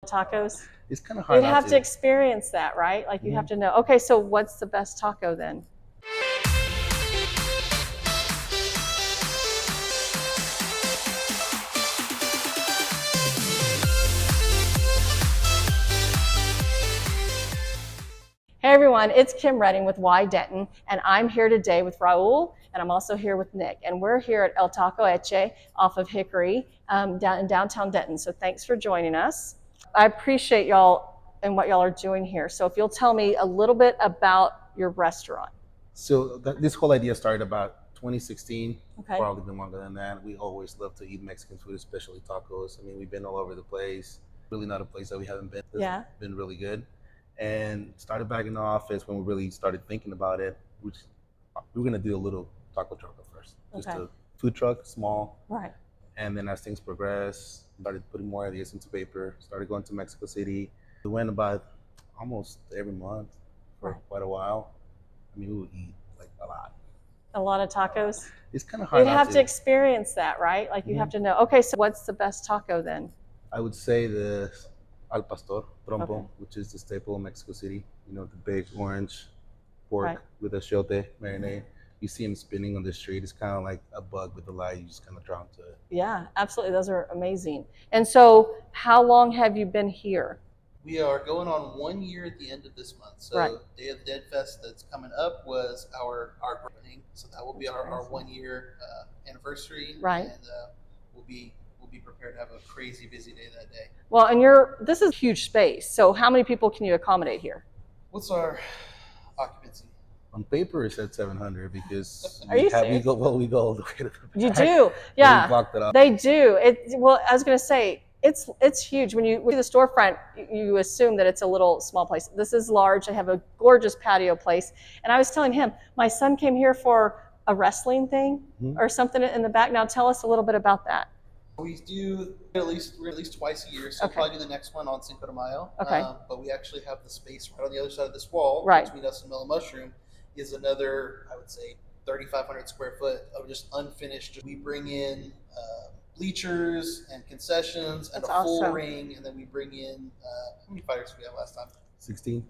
Tacos? It's kind of hard. You'd have to experience that, right? Like you have to know. Okay, so what's the best taco then? Hey everyone, it's Kim Redding with Y Denton, and I'm here today with Raul, and I'm also here with Nick, and we're here at El Taco Eche off of Hickory down in downtown Denton. So thanks for joining us. I appreciate y'all and what y'all are doing here. So if you'll tell me a little bit about your restaurant. So this whole idea started about 2016, Okay. probably been longer than that. We always love to eat Mexican food, especially tacos. I mean, we've been all over the place. Really not a place that we haven't been. It's been really good. And started back in the office when we really started thinking about it. We were gonna do a little taco truck at first, just a food truck, small. Right. And then as things progressed, started putting more ideas into paper. Started going to Mexico City. We went about almost every month for quite a while. I mean, we would eat like a lot. A lot of tacos. It's kind of hard. You'd have to experience that, right? Like you have to know. Okay, so what's the best taco then? I would say the al pastor trompo, which is the staple of Mexico City. You know, the big orange pork with achiote marinade. You see them spinning on the street. It's kind of like a bug with the light. You just kind of drawn to it. Yeah, absolutely. Those are amazing. And so how long have you been here? We are going on 1 year at the end of this month. So Day of the Dead Fest that's coming up was our opening. So that will be our 1 year anniversary. Right. And we'll be prepared to have a crazy busy day that day. Well, and this is a huge space. So how many people can you accommodate here? What's our occupancy? On paper, it's at 700 because we go all the way to the back. You do, yeah. Blocked it off. They do. Well, I was going to say it's huge. When you see the storefront, you assume that it's a little small place. This is large. They have a gorgeous patio place. And I was telling him, my son came here for a wrestling thing or something in the back. Now tell us a little bit about that. We do at least twice a year, so we'll probably do the next one on Cinco de Mayo. Okay. But we actually have the space right on the other side of this wall between us and Mellow Mushroom is another, I would say, 3,500 square foot of just unfinished. We bring in bleachers and concessions and a full ring, and then we bring in, how many fighters did we have last time? 16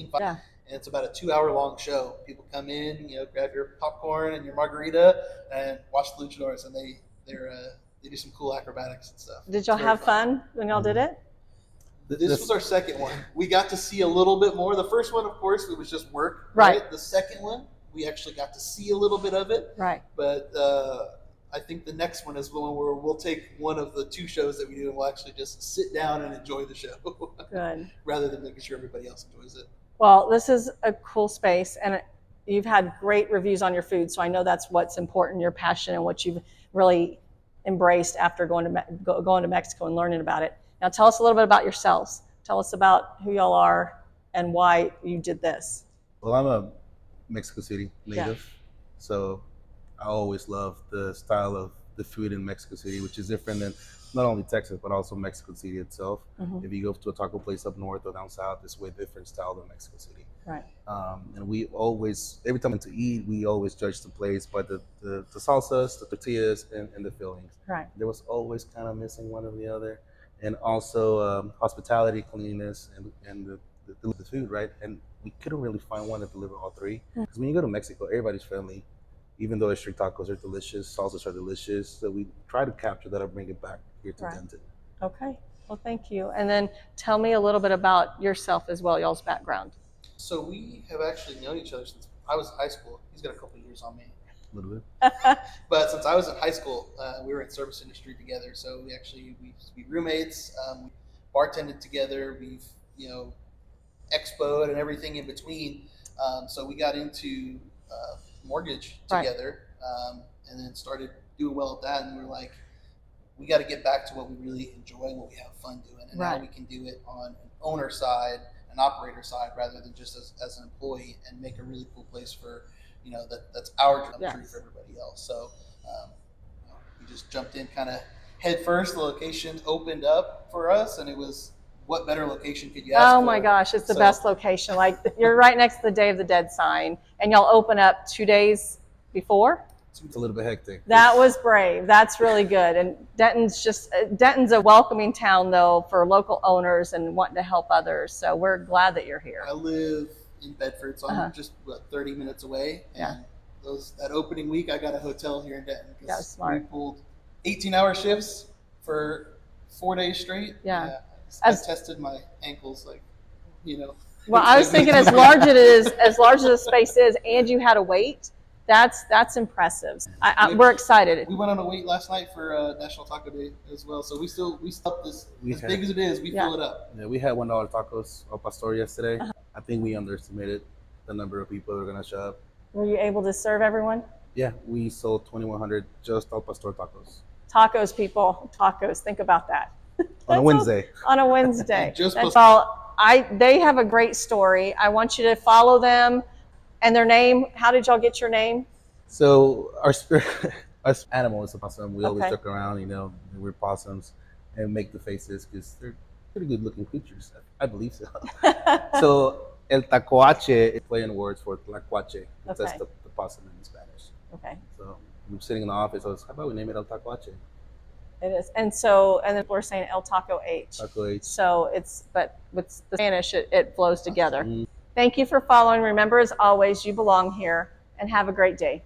fighters. Yeah. And it's about a 2-hour long show. People come in, grab your popcorn and your margarita and watch the luchadors, and they do some cool acrobatics and stuff. Did y'all have fun when y'all did it? This was our second one. We got to see a little bit more. The first one, of course, it was just work. Right. The second one, we actually got to see a little bit of it. Right. But I think the next one is the one where we'll take one of the 2 shows that we do and we'll actually just sit down and enjoy the show. Good. Rather than making sure everybody else enjoys it. Well, this is a cool space, and you've had great reviews on your food, so I know that's what's important, your passion, and what you've really embraced after going to Mexico and learning about it. Now tell us a little bit about yourselves. Tell us about who y'all are and why you did this. Well, I'm a Mexico City native, so I always loved the style of the food in Mexico City, which is different than not only Texas, but also Mexico City itself. If you go to a taco place up north or down south, it's way different style than Mexico City. Right. And we always, every time we went to eat, we always judge the place by the salsas, the tortillas, and the fillings. Right. There was always kind of missing one or the other. And also hospitality, cleanliness, and the food, right? And we couldn't really find one that delivered all 3. Because when you go to Mexico, everybody's friendly. Even though street tacos are delicious, salsas are delicious. So we try to capture that and bring it back here to Denton. Okay. Well, thank you. And then tell me a little bit about yourself as well, y'all's background. So we have actually known each other since I was in high school. He's got a couple of years on me. A little bit. But since I was in high school, we were in service industry together. So we roommates, we bartended together. We've, expoed and everything in between. So we got into mortgage together, and then started doing well at that. And we were like, we got to get back to what we really enjoy and what we have fun doing, and how we can do it on an owner side, an operator side, rather than just as an employee, and make a really cool place for, that's our dream true for everybody else. So we just jumped in kind of head first. The location opened up for us, and it was, what better location could you ask for? Oh my gosh, it's the best location. Like, you're right next to the Day of the Dead sign, and y'all open up 2 days before? It's a little bit hectic. That was brave. That's really good. And Denton's a welcoming town though for local owners and wanting to help others. So we're glad that you're here. I live in Bedford, so I'm just 30 minutes away. And that opening week, I got a hotel here in Denton because smart. we pulled 18-hour shifts for 4 days straight. Yeah. I tested my ankles, like, you know. Well, I was thinking as large as the space is, and you had a wait. That's impressive. We're excited. We went on a wait last night for National Taco Day as well. So we still this as big as it is, we fill it up. Yeah, we had $1 tacos al pastor yesterday. I think we underestimated the number of people that are gonna show up. Were you able to serve everyone? Yeah, we sold 2,100 just al pastor tacos. Tacos, people, tacos. Think about that. On a Wednesday. On a Wednesday. Well, they have a great story. I want you to follow them. And their name, how did y'all get your name? So our animal is a possum. We always joke around, you know, we're possums and make the faces because they're pretty good looking creatures. I believe so. So el tacoache is play in words for tlacuache. That's the possum in Spanish. Okay. So I'm sitting in the office. I was, how about we name it el tacoache? It is. And then we're saying El Taco H. Taco H. So but with the Spanish, it flows together. Thank you for following. Remember, as always, you belong here, and have a great day.